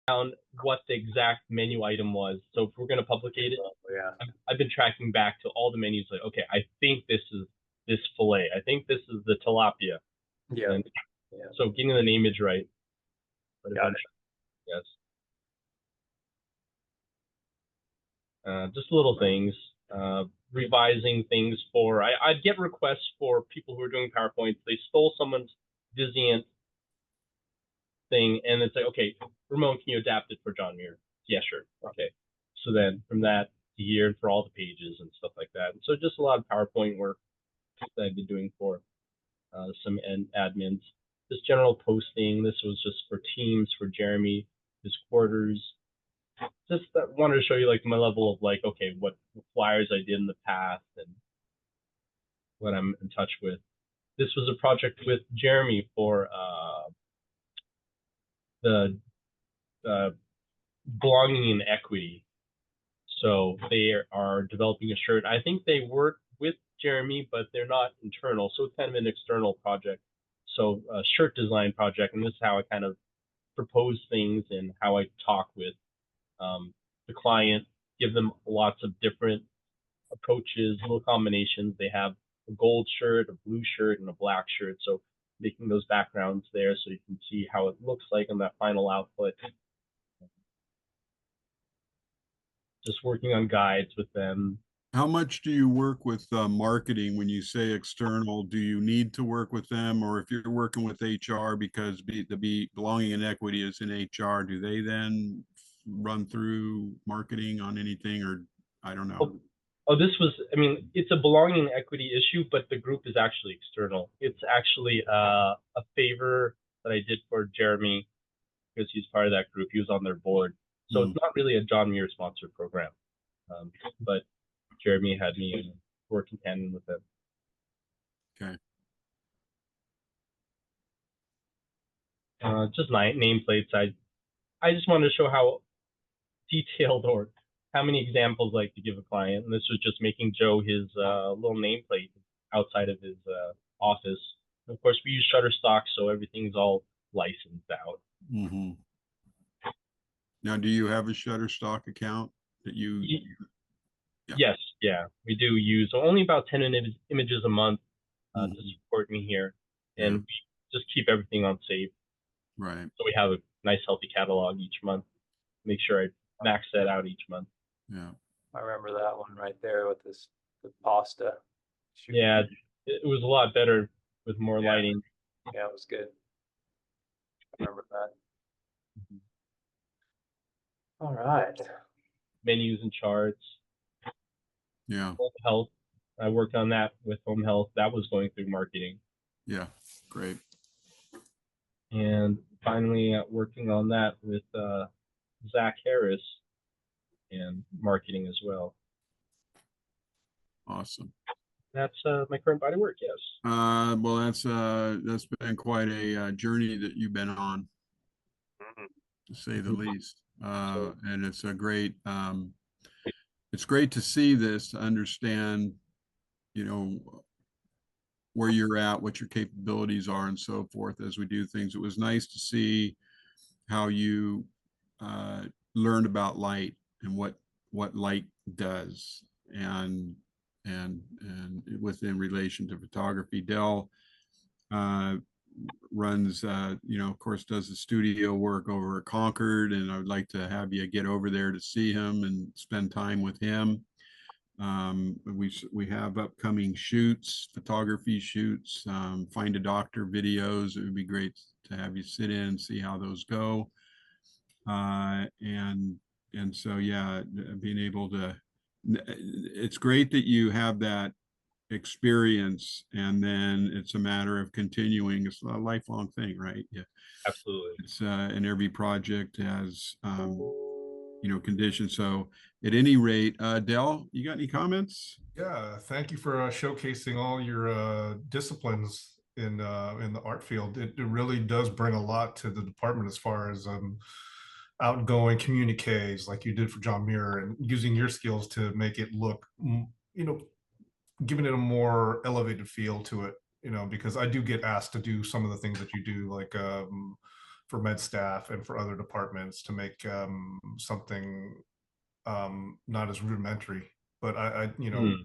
down what the exact menu item was. So if we're going to publicate it, Yeah. I've been tracking back to all the menus. Like, okay, I think this is this fillet. I think this is the tilapia. Yeah. And Yeah. so getting the nameage right. But Got eventually, yes. Just little things. Revising things for. I'd get requests for people who are doing PowerPoints. They stole someone's Vizient thing, and it's like, okay, Ramon, can you adapt it for John Muir? Yeah, sure. Okay. So then from that here for all the pages and stuff like that. And so just a lot of PowerPoint work that I've been doing for some admins. Just general posting. This was just for teams, for Jeremy, his quarters. Just that wanted to show you like my level of like, okay, what flyers I did in the past and what I'm in touch with. This was a project with Jeremy for the belonging and equity. So they are developing a shirt. I think they work with Jeremy, but they're not internal. So it's kind of an external project. So a shirt design project, and this is how I kind of propose things and how I talk with the client, give them lots of different approaches, little combinations. They have a gold shirt, a blue shirt, and a black shirt. So making those backgrounds there so you can see how it looks like on that final output. Just working on guides with them. How much do you work with marketing when you say external? Do you need to work with them, or if you're working with HR because belonging and equity is in HR, do they then run through marketing on anything, or I don't know? Oh, this was, I mean, it's a belonging and equity issue, but the group is actually external. It's actually a favor that I did for Jeremy because he's part of that group. He was on their board. So it's not really a John Muir sponsored program. But Jeremy had me working hand with him. Okay. Just nameplates. I just wanted to show how detailed or how many examples I like to give a client. And this was just making Joe his little nameplate outside of his office. And of course, we use Shutterstock, so everything's all licensed out. Mm-hmm. Now, do you have a Shutterstock account that you? Yeah. Yes, yeah, we do use only about 10 images a month to support me here, and we just keep everything on save. Right. So we have a nice, healthy catalog each month. Make sure I max that out each month. Yeah. I remember that one right there with the pasta. Yeah, it was a lot better with more lighting. Yeah, it was good. I remember that. All right. Menus and charts. Yeah. Home health. I worked on that with home health. That was going through marketing. Yeah, great. And finally, working on that with Zach Harris and marketing as well. Awesome. That's my current body work. Yes. Well, that's been quite a journey that you've been on, to say the least. And it's a great, it's great to see this, to understand, you know, where you're at, what your capabilities are, and so forth as we do things. It was nice to see how you learned about light and what light does, and within relation to photography. Dell runs, of course, does the studio work over at Concord, and I would like to have you get over there to see him and spend time with him. We have upcoming shoots, photography shoots, Find a Doctor videos. It would be great to have you sit in and see how those go. And so, yeah, being able to, it's great that you have that experience, and then it's a matter of continuing. It's a lifelong thing, right? Yeah, absolutely. It's and every project has conditions. So at any rate, Dell, you got any comments? Yeah, thank you for showcasing all your disciplines in the art field. It really does bring a lot to the department as far as outgoing communiques like you did for John Muir, and using your skills to make it look, giving it a more elevated feel to it, because I do get asked to do some of the things that you do, like for med staff and for other departments to make something not as rudimentary. But I you know,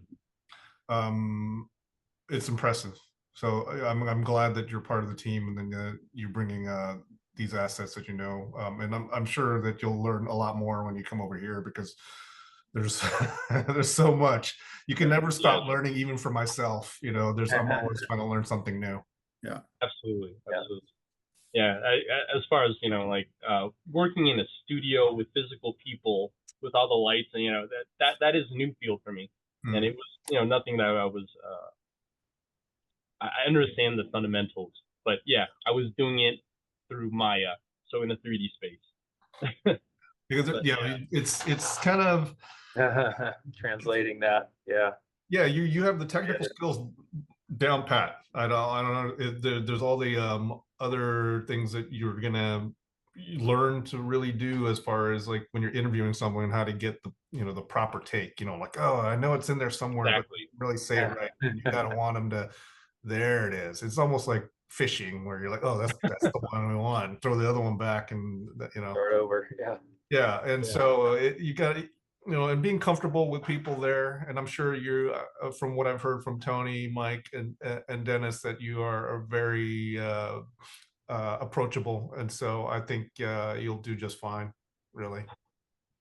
it's impressive. So I'm glad that you're part of the team, and then you're bringing these assets that you know, and I'm sure that you'll learn a lot more when you come over here, because there's there's so much. You can never stop learning, even for myself. You know, I'm always trying to learn something new. Yeah, Absolutely. Yeah, as far as, you know, like working in a studio with physical people with all the lights, and, you know, that is a new field for me. And it was, you know, nothing that I was I understand the fundamentals, but yeah, I was doing it through Maya, so in a 3D space. Because But, it's kind of, translating that. Yeah. yeah, you have the technical skills down pat. I don't know. There's all the other things that you're gonna learn to really do, as far as like when you're interviewing someone, how to get the, you know, the proper take. You know, like, oh, I know it's in there somewhere, Exactly. but really say it right. And you gotta want them to. There it is. It's almost like fishing, where you're like, oh, that's the one we want. Throw the other one back, and you know. Start over. Yeah. Yeah, and so you got, you know, and being comfortable with people there, and I'm sure you, from what I've heard from Tony, Mike, and Dennis, that you are very approachable, and so I think you'll do just fine, really.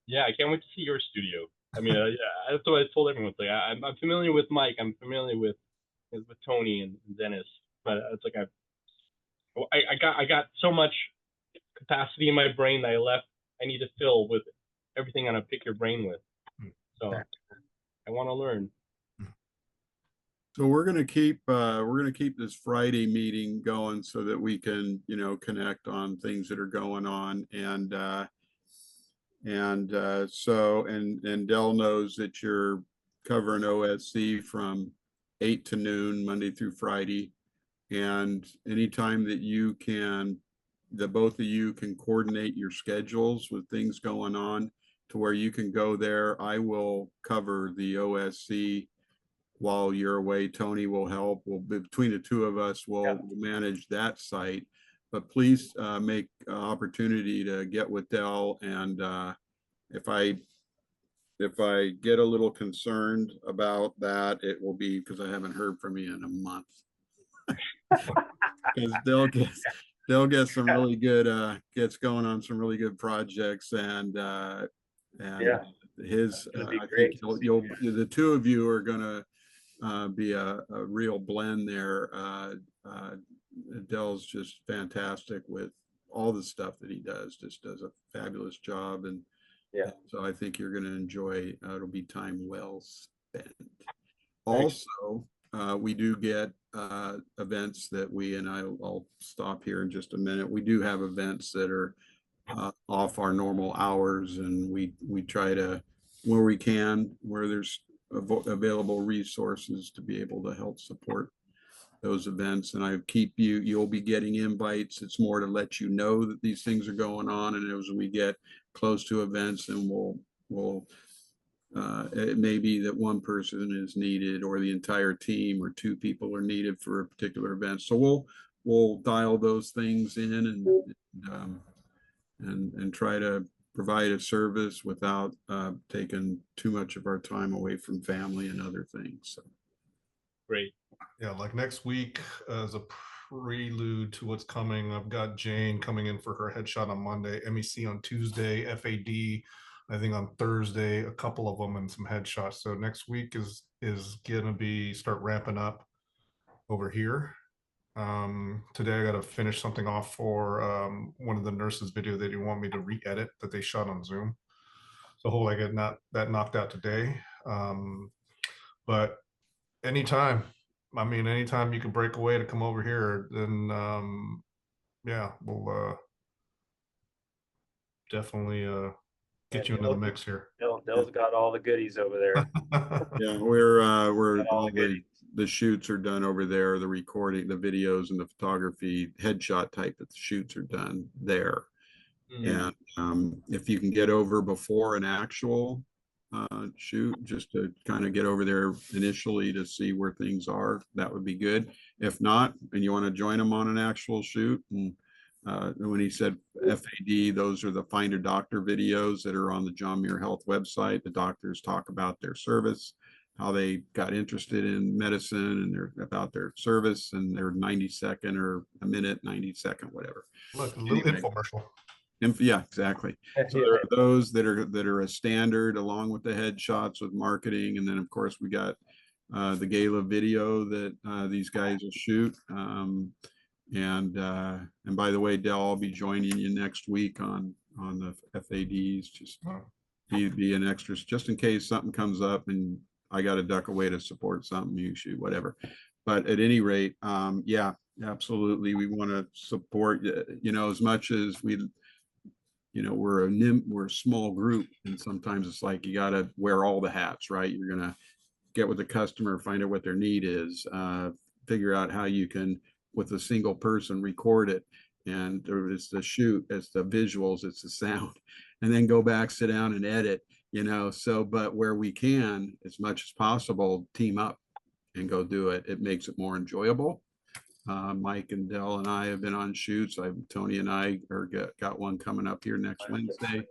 Yeah, I can't wait to see your studio. I mean, yeah, that's what I told everyone. It's like I'm familiar with Mike. I'm familiar with Tony and Dennis, but it's like I got so much capacity in my brain that I need to fill with everything I'm gonna pick your brain with. So I want to learn. so we're gonna keep this Friday meeting going so that we can, you know, connect on things that are going on, and Dell knows that you're covering OSC from 8 to noon Monday through Friday, and anytime that you can, the both of you can coordinate your schedules with things going on to where you can go there. I will cover the OSC while you're away. Tony will help. Between the two of us, we'll manage that site. But please make opportunity to get with Dell, and if I get a little concerned about that, it will be because I haven't heard from you in a month. Because they'll get some really good gets going on some really good projects, and his I think you'll the two of you are gonna be a real blend there. Dell's just fantastic with all the stuff that he does, just does a fabulous job, and so I think you're going to enjoy. It'll be time well spent. Also, we do get events that I'll stop here in just a minute. We do have events that are off our normal hours, and we try to, where we can, where there's available resources, to be able to help support those events. And you'll be getting invites. It's more to let you know that these things are going on, and as we get close to events, and it may be that one person is needed, or the entire team, or two people are needed for a particular event. So we'll dial those things in, and try to provide a service without taking too much of our time away from family and other things. So. Great. Yeah, like next week, as a prelude to what's coming, I've got Jane coming in for her headshot on Monday, MEC on Tuesday, FAD I think on Thursday, a couple of them, and some headshots. So next week is gonna be start ramping up over here. Today I got to finish something off for one of the nurses' video they didn't want me to re-edit that they shot on Zoom. So hopefully I get that knocked out today. But anytime, I mean, anytime you can break away to come over here, then yeah, we'll definitely get you into the mix here. Dell's got all the goodies over there. Yeah, we're all the shoots are done over there, the recording, the videos, and the photography, headshot type of shoots are done there. And if you can get over before an actual shoot, just to kind of get over there initially to see where things are, that would be good. If not, and you want to join them on an actual shoot, and when he said FAD, those are the Find a Doctor videos that are on the John Muir Health website. The doctors talk about their service, how they got interested in medicine, and about their service, and their 90-second or a minute, 90-second, whatever. Look, a little Anyway. infomercial. Yeah, exactly. So there are those that are a standard, along with the headshots with marketing, and then of course we got the gala video that these guys will shoot. And by the way, Dell, I'll be joining you next week on the FADs. Just be an extra, just in case something comes up and I got to duck away to support something, you shoot, whatever. But at any rate, yeah, absolutely, we want to support, as much as we're a small group, and sometimes it's like you got to wear all the hats, right? You're gonna get with the customer, find out what their need is, figure out how you can, with a single person, record it, and it's the shoot, it's the visuals, it's the sound, and then go back, sit down and edit, so, but where we can, as much as possible, team up and go do it. It makes it more enjoyable. Mike and Dell and I have been on shoots. Tony and I got one coming up here next Wednesday.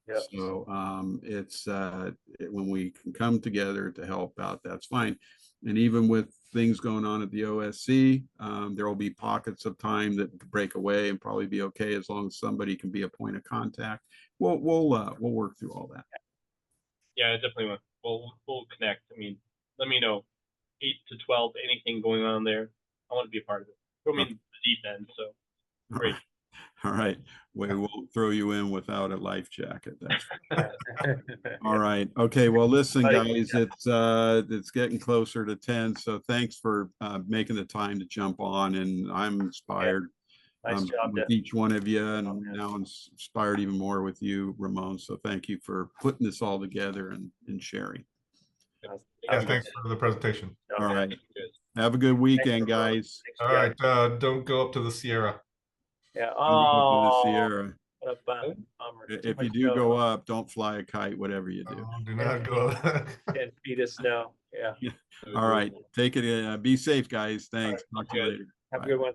Yep. So it's when we can come together to help out, that's fine. And even with things going on at the OSC, there will be pockets of time that break away and probably be okay, as long as somebody can be a point of contact. We'll work through all that. Yeah, I definitely want. We'll connect. I mean, let me know 8 to 12, anything going on there. I want to be a part of it. Throw me in the deep end. So great. All right. We won't throw you in without a life jacket. That's all right. Okay. Well, listen, guys, it's getting closer to 10. So thanks for making the time to jump on, and I'm inspired. Nice job with each one of you, and I'm now inspired even more with you, Ramon. So thank you for putting this all together and sharing. Yeah, thanks for the presentation. All right. Have a good weekend, guys. All right. Don't go up to the Sierra. Yeah. Don't go up to the Sierra. What a bummer. If you do go up, don't fly a kite, whatever you do. Oh, do not go. 10 feet of snow. Yeah. All right. Take it. Be safe, guys. Thanks. Talk to you later. Have a good one.